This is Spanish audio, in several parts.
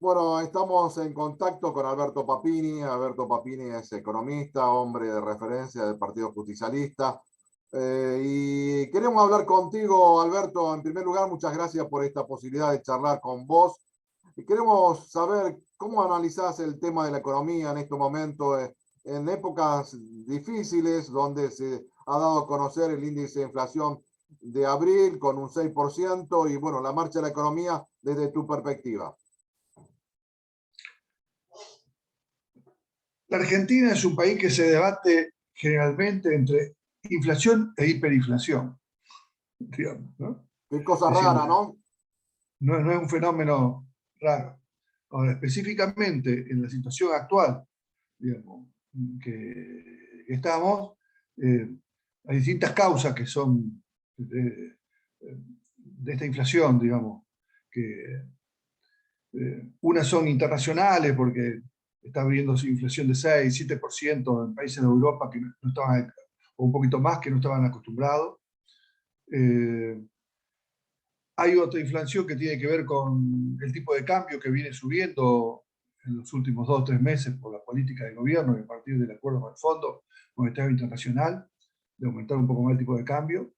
Bueno, estamos en contacto con Alberto Papini. Alberto Papini es economista, hombre de referencia del Partido Justicialista. Y queremos hablar contigo, Alberto. En primer lugar, muchas gracias por esta posibilidad de charlar con vos. Y queremos saber cómo analizás el tema de la economía en este momento, en épocas difíciles, donde se ha dado a conocer el índice de inflación de abril con un 6% y bueno, la marcha de la economía desde tu perspectiva. La Argentina es un país que se debate generalmente entre inflación e hiperinflación, digamos, ¿no? Qué cosa Es decir, rara, ¿no? no es un fenómeno raro. Ahora, específicamente en la situación actual, digamos, que estamos, hay distintas causas que son de esta inflación, digamos, que unas son internacionales porque está habiendo inflación de 6, 7% en países de Europa que no estaban, o un poquito más, que no estaban acostumbrados. Hay otra inflación que tiene que ver con el tipo de cambio que viene subiendo en los últimos 2 o 3 meses por la política del gobierno y a partir del acuerdo con el Fondo Monetario Internacional de aumentar un poco más el tipo de cambio.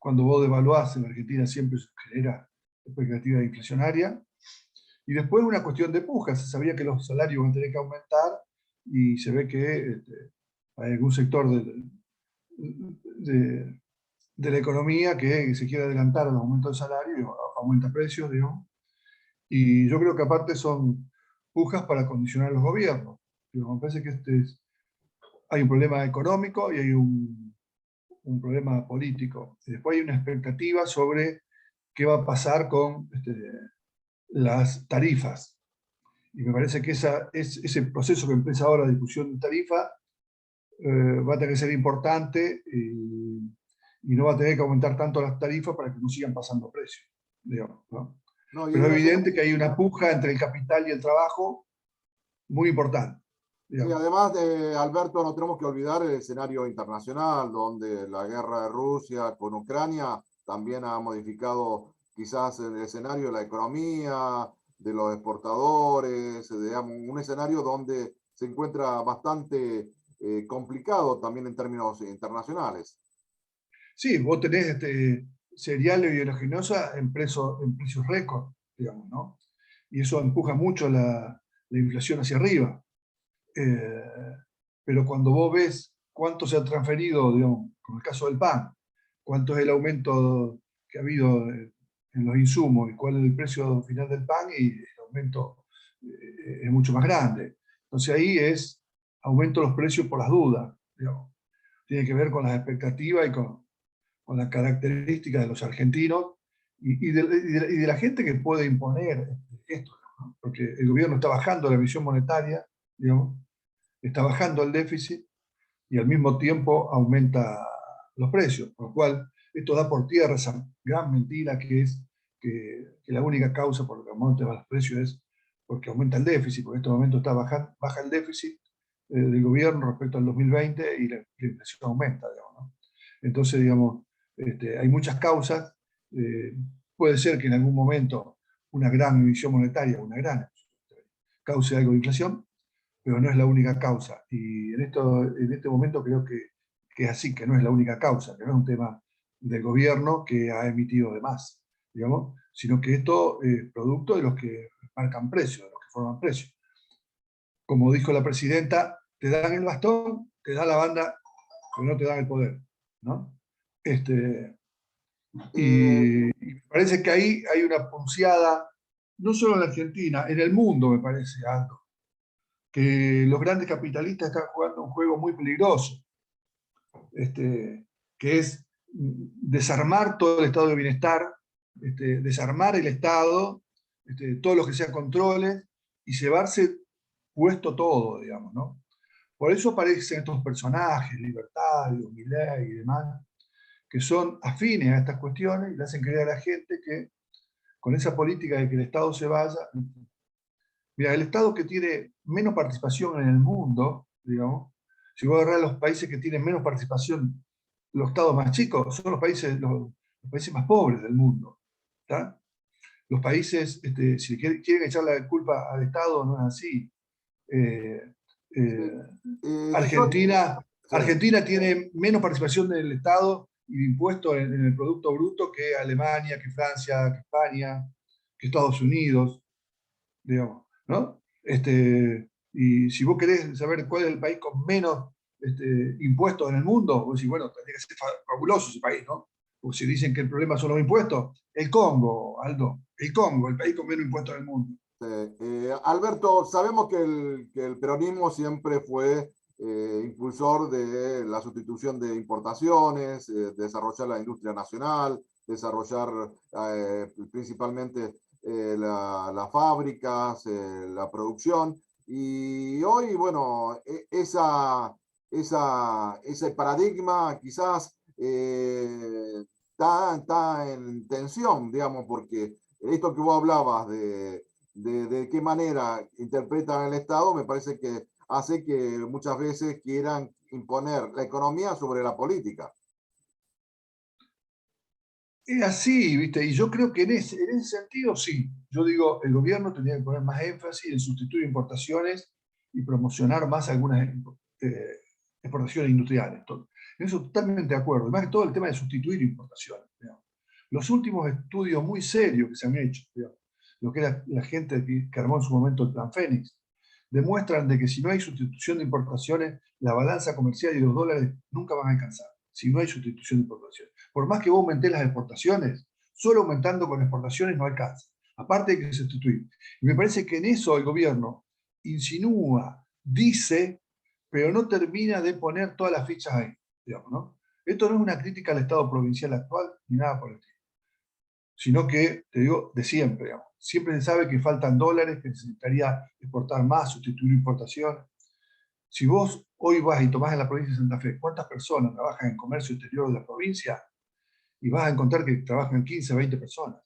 Cuando vos devaluás en la Argentina siempre se genera expectativa inflacionaria. Y después una cuestión de puja. Se sabía que los salarios van a tener que aumentar y se ve que hay algún sector de, de la economía que se quiere adelantar al aumento del salario y aumenta precios, digamos. Y yo creo que aparte son pujas para condicionar los gobiernos. Digo, me parece que hay un problema económico y hay un problema político. Y después hay una expectativa sobre qué va a pasar con las tarifas. Y me parece que ese proceso que empieza ahora de discusión de tarifa va a tener que ser importante y no va a tener que aumentar tanto las tarifas para que no sigan pasando precios, digamos, ¿no? No, Pero es evidente que hay una puja entre el capital y el trabajo muy importante. sí, Digamos. además, Alberto, no tenemos que olvidar el escenario internacional, donde la guerra de Rusia con Ucrania también ha modificado quizás el escenario de la economía, de los exportadores, digamos, un escenario donde se encuentra bastante complicado también en términos internacionales. Sí, vos tenés cereales y oleaginosa en precios récord, digamos, ¿no? Y eso empuja mucho la inflación hacia arriba. Eh, pero cuando vos ves cuánto se ha transferido, digamos, con el caso del pan, cuánto es el aumento que ha habido en los insumos y cuál es el precio final del pan, y el aumento es mucho más grande. Entonces ahí aumento los precios por las dudas, digamos. Tiene que ver con las expectativas y con las características de los argentinos y de la gente que puede imponer esto, ¿no? Porque el gobierno está bajando la emisión monetaria, digamos, está bajando el déficit y al mismo tiempo aumenta los precios, por lo cual esto da por tierra esa gran mentira que es que la única causa por la que aumentan los precios es porque aumenta el déficit, porque en este momento baja el déficit del gobierno respecto al 2020 y la inflación aumenta, digamos, ¿no? Entonces, digamos, hay muchas causas. Puede ser que en algún momento una gran emisión monetaria, una gran cause algo de inflación, pero no es la única causa. Y en este momento creo que es así, que no es la única causa, que no es un tema del gobierno que ha emitido de más, digamos, sino que esto es producto de los que marcan precios, de los que forman precios. Como dijo la presidenta, te dan el bastón, te dan la banda, pero no te dan el poder, ¿no? Eh, Y parece que ahí hay una pulseada, no solo en la Argentina, en el mundo me parece algo, que los grandes capitalistas están jugando un juego muy peligroso, que es desarmar todo el estado de bienestar, desarmar el Estado, todo lo que sea controles, y llevarse puesto todo, digamos, ¿no? Por eso aparecen estos personajes, libertarios, Milei y demás, que son afines a estas cuestiones y le hacen creer a la gente que con esa política de que el Estado se vaya. Mira, el Estado que tiene menos participación en el mundo, digamos, si vos agarrás los países que tienen menos participación, los estados más chicos, son los países más pobres del mundo. ¿Tá? los países, si quieren echar la culpa al Estado, no es así. Eh, Sí. eh, Yo, Argentina, sí. Argentina tiene menos participación del Estado y de impuestos en el Producto Bruto que Alemania, que Francia, que España, que Estados Unidos, digamos, ¿no? Y si vos querés saber cuál es el país con menos impuestos en el mundo, vos decís, bueno, tendría que ser fabuloso ese país, ¿no? Porque si dicen que el problema son los impuestos, el Congo, Aldo, el Congo, el país con menos impuestos del mundo. Alberto, sabemos que el peronismo siempre fue impulsor de la sustitución de importaciones, desarrollar la industria nacional, desarrollar principalmente las fábricas, la producción. Y hoy, bueno, ese paradigma quizás está en tensión, digamos, porque esto que vos hablabas de qué manera interpretan el Estado, me parece que hace que muchas veces quieran imponer la economía sobre la política. Es así, ¿viste? Y yo creo que en ese sentido sí. Yo digo, el gobierno tendría que poner más énfasis en sustituir importaciones y promocionar más algunas exportaciones industriales. En eso totalmente de acuerdo. Además que todo el tema de sustituir importaciones. Digamos. Los últimos estudios muy serios que se han hecho, digamos, lo que era la gente que armó en su momento el Plan Fénix, demuestran de que si no hay sustitución de importaciones, la balanza comercial y los dólares nunca van a alcanzar. Si no hay sustitución de importaciones. Por más que vos aumentes las exportaciones, solo aumentando con exportaciones no alcanza. Aparte hay que sustituir. Y me parece que en eso el gobierno insinúa, dice, pero no termina de poner todas las fichas ahí. Digamos, ¿no? Esto no es una crítica al Estado provincial actual ni nada por el estilo, sino que, te digo, de siempre. Digamos. Siempre se sabe que faltan dólares, que necesitaría exportar más, sustituir importaciones. Si vos hoy vas y tomás en la provincia de Santa Fe, ¿cuántas personas trabajan en comercio exterior de la provincia? Y vas a encontrar que trabajan 15, 20 personas,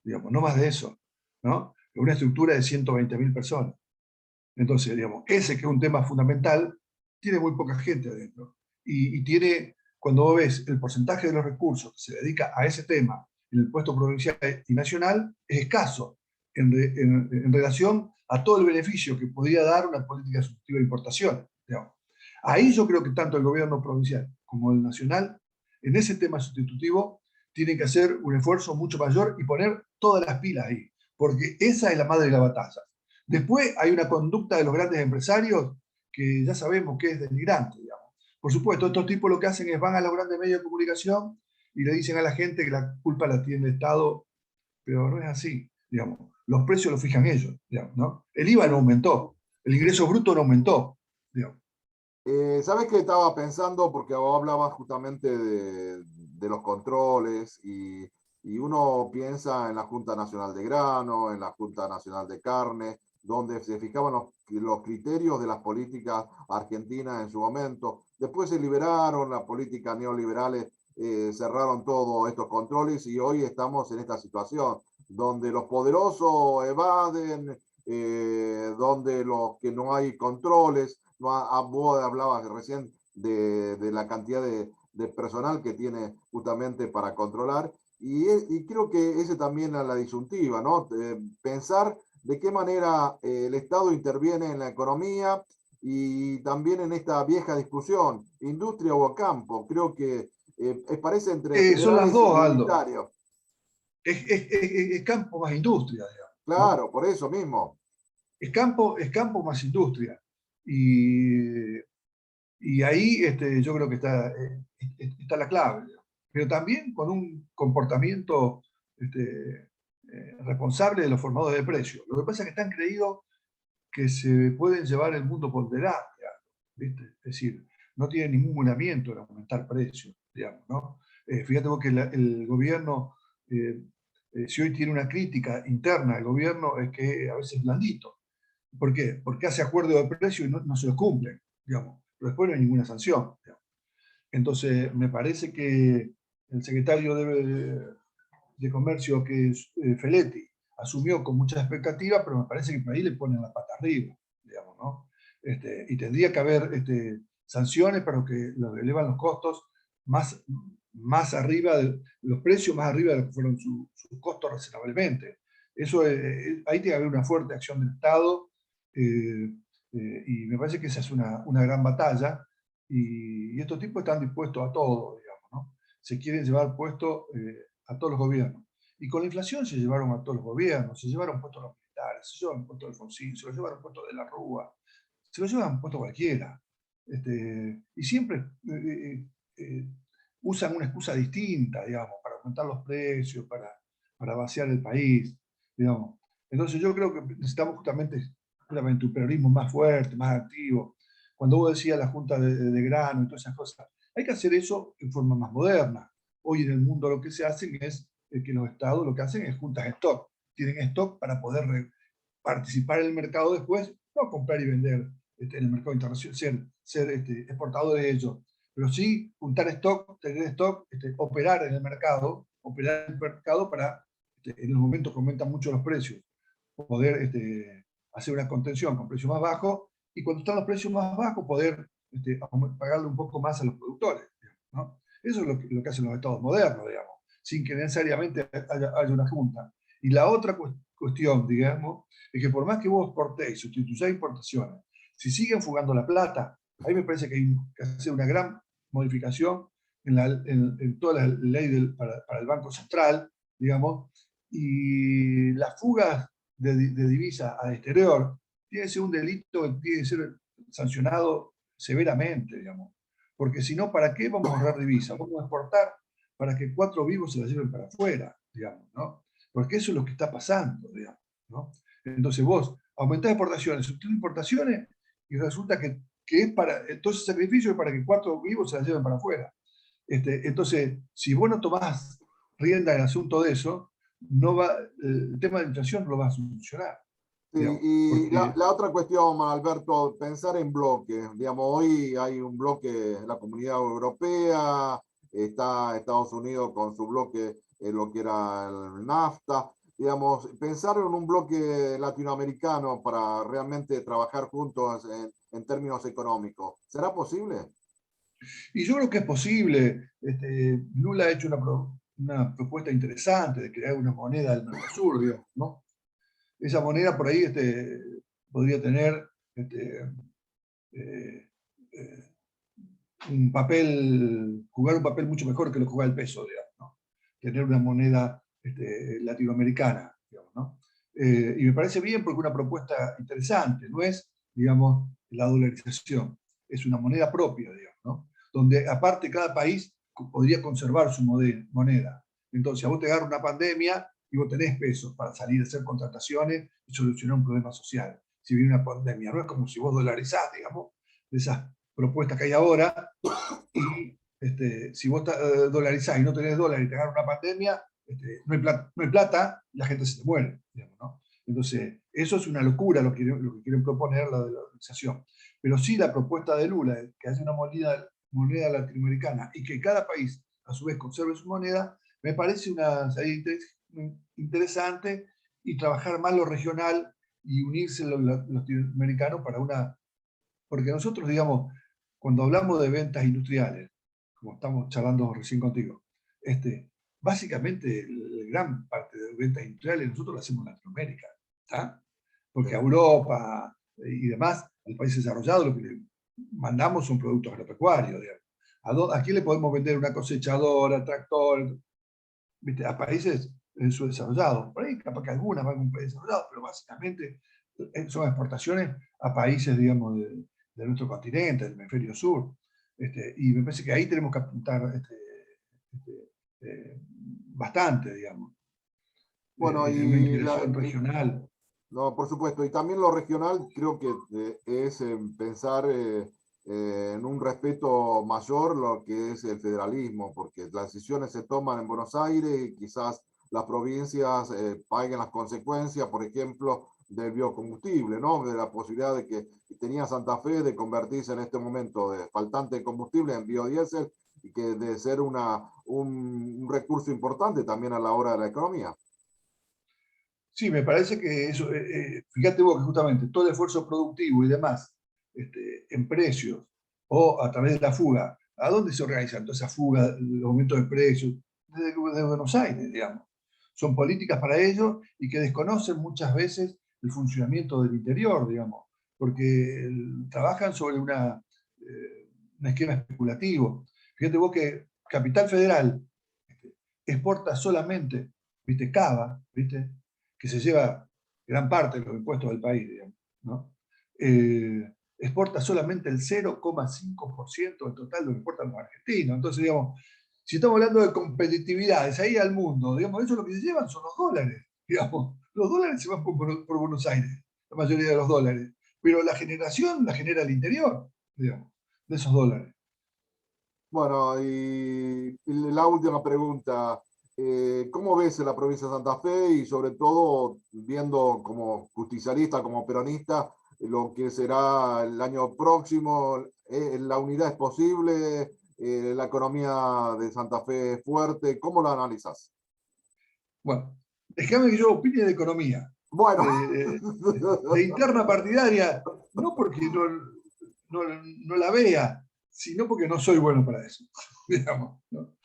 digamos, no más de eso, ¿no? Una estructura de 120.000 personas. Entonces, digamos, ese que es un tema fundamental, tiene muy poca gente adentro. Y tiene, cuando vos ves el porcentaje de los recursos que se dedica a ese tema en el puesto provincial y nacional, es escaso en relación a todo el beneficio que podría dar una política sustitutiva de importaciones. Digamos. Ahí yo creo que tanto el gobierno provincial como el nacional, en ese tema sustitutivo, tienen que hacer un esfuerzo mucho mayor y poner todas las pilas ahí, porque esa es la madre de la batalla. Después hay una conducta de los grandes empresarios que ya sabemos que es denigrante, digamos. Por supuesto, estos tipos lo que hacen es van a los grandes medios de comunicación y le dicen a la gente que la culpa la tiene el Estado, pero no es así, digamos. Los precios los fijan ellos, digamos, ¿no? El IVA no aumentó, el ingreso bruto no aumentó, digamos. ¿Sabes qué estaba pensando? Porque vos hablabas justamente de los controles y uno piensa en la Junta Nacional de Grano, en la Junta Nacional de Carne, donde se fijaban los criterios de las políticas argentinas en su momento. Después se liberaron, las políticas neoliberales cerraron todos estos controles y hoy estamos en esta situación donde los poderosos evaden, donde los que no hay controles. Vos hablabas recién de la cantidad de personal que tiene justamente para controlar y creo que ese también es la disyuntiva, ¿no? Pensar de qué manera el Estado interviene en la economía y también en esta vieja discusión, industria o campo. Creo que parece entre Son las federales dos, y Aldo. unitarios. Es campo más industria, digamos, ¿no? Claro, por eso mismo. Es campo más industria. Y Y ahí yo creo que está la clave. Pero también con un comportamiento responsable de los formadores de precios. Lo que pasa es que están creídos que se pueden llevar el mundo por delante, ¿viste? Es decir, no tienen ningún mandamiento en aumentar precios, digamos, ¿no? Fíjate vos que el gobierno, si hoy tiene una crítica interna al gobierno, es que a veces es blandito. ¿Por qué? Porque hace acuerdos de precio y no se los cumplen, digamos. Pero después no hay ninguna sanción. Digamos. Entonces, me parece que el secretario de Comercio, que es Feletti, asumió con mucha expectativa, pero me parece que por ahí le ponen la pata arriba, digamos, ¿no? Y tendría que haber sanciones para que los elevan los costos más arriba, los precios más arriba de lo que fueron sus costos razonablemente. Eso, ahí tiene que haber una fuerte acción del Estado, y me parece que esa es una gran batalla, y estos tipos están dispuestos a todo, digamos, ¿no? Se quieren llevar puesto a todos los gobiernos. Y con la inflación se llevaron a todos los gobiernos, se llevaron puestos los militares, se llevaron puesto Alfonsín, se lo llevaron puesto de la Rúa, se lo llevan puesto cualquiera. Y siempre usan una excusa distinta, digamos, para aumentar los precios, para vaciar el país, digamos. Entonces yo creo que necesitamos justamente un peronismo más fuerte, más activo. Cuando vos decías la Junta de Grano y todas esas cosas, hay que hacer eso en forma más moderna. Hoy en el mundo lo que se hace es que los estados lo que hacen es juntas stock. Tienen stock para poder participar en el mercado después, no comprar y vender en el mercado internacional, ser exportador de ellos, pero sí juntar stock, tener stock, operar en el mercado, para, en los momentos que aumentan mucho los precios, poder hacer una contención con precios más bajos, y cuando están los precios más bajos, poder pagarle un poco más a los productores, ¿no? Eso es lo que hacen los estados modernos, digamos, sin que necesariamente haya una junta. Y la otra cuestión, digamos, es que por más que vos exportéis, sustituyáis importaciones, si siguen fugando la plata, ahí me parece que hay que hacer una gran modificación en toda la ley para el Banco Central, digamos, y las fugas de divisas al exterior tiene que ser un delito que tiene que ser sancionado severamente, digamos, porque si no, ¿para qué vamos a ahorrar divisas? Vamos a exportar para que 4 vivos se las lleven para afuera, digamos, ¿no? Porque eso es lo que está pasando, digamos, ¿no? Entonces vos aumentás exportaciones, sustituís importaciones, y resulta que es para, entonces el sacrificio es para que 4 vivos se las lleven para afuera. Entonces, si vos no tomás rienda en el asunto de eso, no va, el tema de la inflación no lo va a solucionar. Sí, Digamos, y porque, la otra cuestión, Alberto, pensar en bloques. Digamos, hoy hay un bloque en la Comunidad Europea, está Estados Unidos con su bloque, lo que era el NAFTA. Digamos, pensar en un bloque latinoamericano para realmente trabajar juntos en términos económicos, ¿será posible? y yo creo que es posible. Lula ha hecho una propuesta interesante de crear una moneda del Mercosur, digamos, ¿no? Esa moneda por ahí podría tener eh, eh, jugar un papel mucho mejor que lo que juega el peso, digamos, ¿no? Tener una moneda latinoamericana, digamos, ¿no? Y me parece bien porque es una propuesta interesante, no es, digamos, la dolarización, es una moneda propia, digamos, ¿no? Donde aparte cada país podría conservar su moneda. Entonces, a vos te agarra una pandemia y vos tenés pesos para salir a hacer contrataciones y solucionar un problema social. Si viene una pandemia, no es como si vos dolarizás, digamos, de esas propuestas que hay ahora, y si vos dolarizás y no tenés dólares y te agarra una pandemia, no hay plata, la gente se te muere, digamos, ¿no? Entonces, eso es una locura lo que quieren proponer la dolarización. Pero sí la propuesta de Lula, que hace una moneda latinoamericana y que cada país a su vez conserve su moneda, me parece una salida interesante, y trabajar más lo regional y unirse los latinoamericanos para una. Porque nosotros, digamos, cuando hablamos de ventas industriales, como estamos charlando recién contigo, básicamente la gran parte de ventas industriales nosotros lo hacemos en Latinoamérica, ¿está? Porque a Europa y demás, a los países desarrollados, lo que le mandamos son productos agropecuarios, digamos. ¿A quién le podemos vender una cosechadora, tractor, ¿viste? A países subdesarrollados? Por ahí capaz que algunas van a un país desarrollado, pero básicamente son exportaciones a países, digamos, de nuestro continente, del hemisferio sur. Y me parece que ahí tenemos que apuntar este, bastante, digamos, Bueno, en una integración regional. no, por supuesto, y también lo regional creo que es pensar en un respeto mayor lo que es el federalismo, porque las decisiones se toman en Buenos Aires y quizás las provincias paguen las consecuencias, por ejemplo, del biocombustible, ¿no? De la posibilidad de que tenía Santa Fe de convertirse en este momento de faltante de combustible en biodiesel y que de ser un recurso importante también a la hora de la economía. Sí, me parece que eso, fíjate vos que justamente todo el esfuerzo productivo y demás, en precios o a través de la fuga, ¿a dónde se organizan toda esa fuga, los aumentos de precios? Desde Buenos Aires, digamos. son políticas para ellos y que desconocen muchas veces el funcionamiento del interior, digamos, porque trabajan sobre un esquema especulativo. Fíjate vos que Capital Federal exporta solamente, ¿viste? Cava, ¿viste? Que se lleva gran parte de los impuestos del país, digamos, ¿no? Exporta solamente el 0,5% del total de lo que exportan los argentinos. Entonces, digamos, si estamos hablando de competitividades ahí al mundo, digamos, eso lo que se llevan son los dólares, digamos. Los dólares se van por Buenos Aires, la mayoría de los dólares. Pero la generación la genera el interior, digamos, de esos dólares. Bueno, y la última pregunta. ¿Cómo ves la provincia de Santa Fe y sobre todo viendo como justicialista, como peronista, lo que será el año próximo? ¿La unidad es posible? ¿La economía de Santa Fe es fuerte? ¿Cómo la analizas? Bueno, déjame que yo opine de economía. Bueno, De interna partidaria, no porque no la vea, sino porque no soy bueno para eso, digamos, ¿no?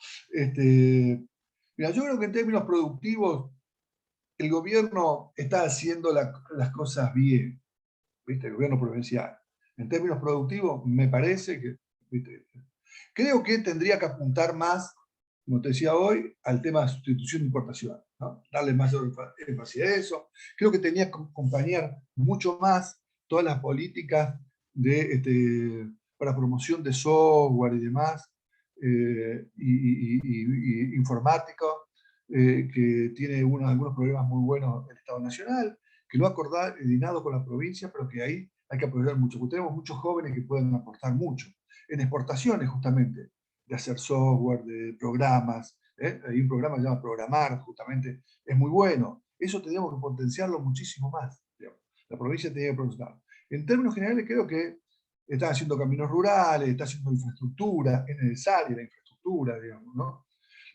Mira, yo creo que en términos productivos el gobierno está haciendo las cosas bien, ¿viste? El gobierno provincial. En términos productivos, me parece que, ¿viste? Creo que tendría que apuntar más, como te decía hoy, al tema de sustitución de importación, ¿no? Darle más énfasis a eso. Creo que tenía que acompañar mucho más todas las políticas para promoción de software y demás, y informático, que tiene algunos problemas muy buenos el Estado Nacional, que lo ha coordinado con la provincia, pero que ahí hay que apoyar mucho, porque tenemos muchos jóvenes que pueden aportar mucho en exportaciones justamente, de hacer software, de programas. Hay un programa que se llama Programar, justamente, es muy bueno. Eso tendríamos que potenciarlo muchísimo más, digamos. La provincia tenía que potenciarlo. En términos generales, creo que está haciendo caminos rurales, está haciendo infraestructura, es necesaria la infraestructura, digamos, ¿no?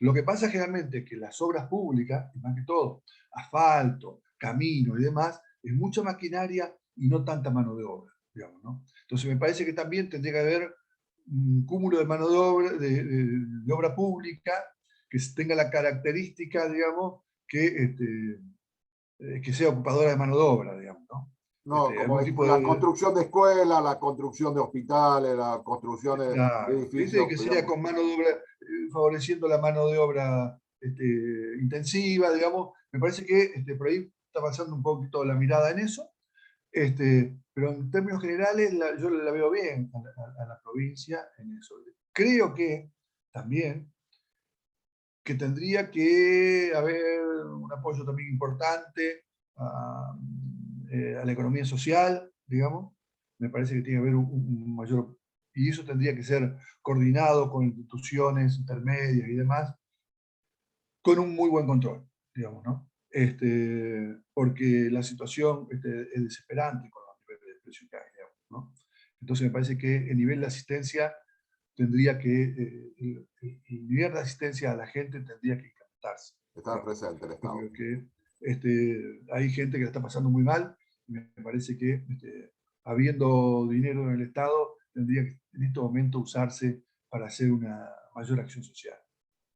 Lo que pasa generalmente es que las obras públicas, y más que todo, asfalto, camino y demás, es mucha maquinaria y no tanta mano de obra, digamos, ¿no? Entonces me parece que también tendría que haber un cúmulo de mano de obra, de obra pública que tenga la característica, digamos, que sea ocupadora de mano de obra, digamos, ¿no? no, como Algún tipo la de... construcción de escuelas, la construcción de hospitales, la construcción de Claro, ¿viste? edificios, Que sería digamos. con mano de obra, favoreciendo la mano de obra intensiva, digamos. Me parece que por ahí está pasando un poquito la mirada en eso. Pero en términos generales yo la veo bien a la provincia en eso. Creo que también que tendría que haber un apoyo también importante a la economía social, digamos. Me parece que tiene que haber un mayor... Y eso tendría que ser coordinado con instituciones intermedias y demás, con un muy buen control, digamos, ¿no? Porque la situación es desesperante con los niveles de precios que hay, digamos, ¿no? Entonces me parece que el nivel de asistencia tendría que, el nivel de asistencia a la gente tendría que incrementarse. Estar presente el Yo Estado. creo que hay gente que la está pasando muy mal, y me parece que habiendo dinero en el Estado, tendría que en este momento usarse para hacer una mayor acción social.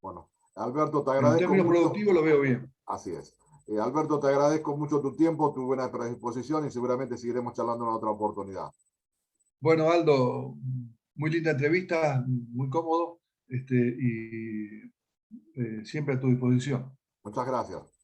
Bueno, Alberto, te Pero en agradezco términos mucho. productivos lo veo bien. Así es. Alberto, te agradezco mucho tu tiempo, tu buena predisposición y seguramente seguiremos charlando en otra oportunidad. Bueno, Aldo, muy linda entrevista, muy cómodo, y siempre a tu disposición. Muchas gracias.